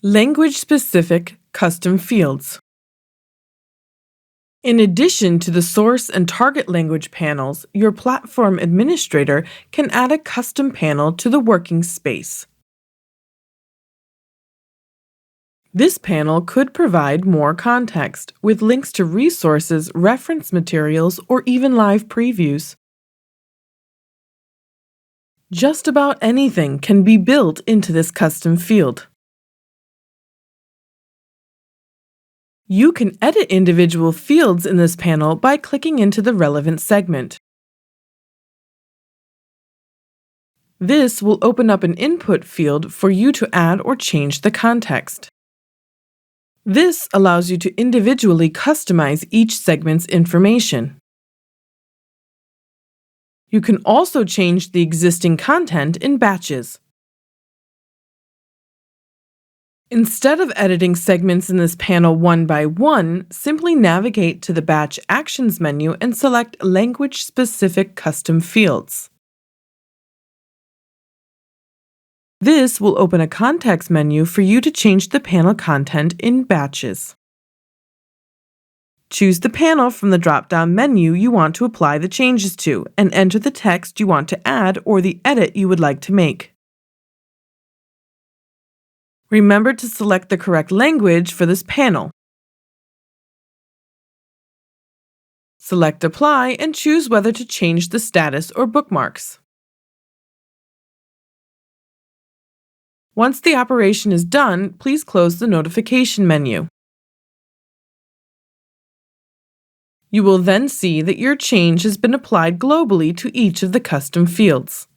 Language-specific custom fields. In addition to the source and target language panels, your platform administrator can add a custom panel to the working space. This panel could provide more context, with links to resources, reference materials, or even live previews. Just about anything can be built into this custom field. You can edit individual fields in this panel by clicking into the relevant segment. This will open up an input field for you to add or change the context. This allows you to individually customize each segment's information. You can also change the existing content in batches. Instead of editing segments in this panel one by one, simply navigate to the Batch Actions menu and select Language-Specific Custom Fields. This will open a context menu for you to change the panel content in batches. Choose the panel from the drop-down menu you want to apply the changes to, and enter the text you want to add or the edit you would like to make. Remember to select the correct language for this panel. Select Apply and choose whether to change the status or bookmarks. Once the operation is done, please close the notification menu. You will then see that your change has been applied globally to each of the custom fields.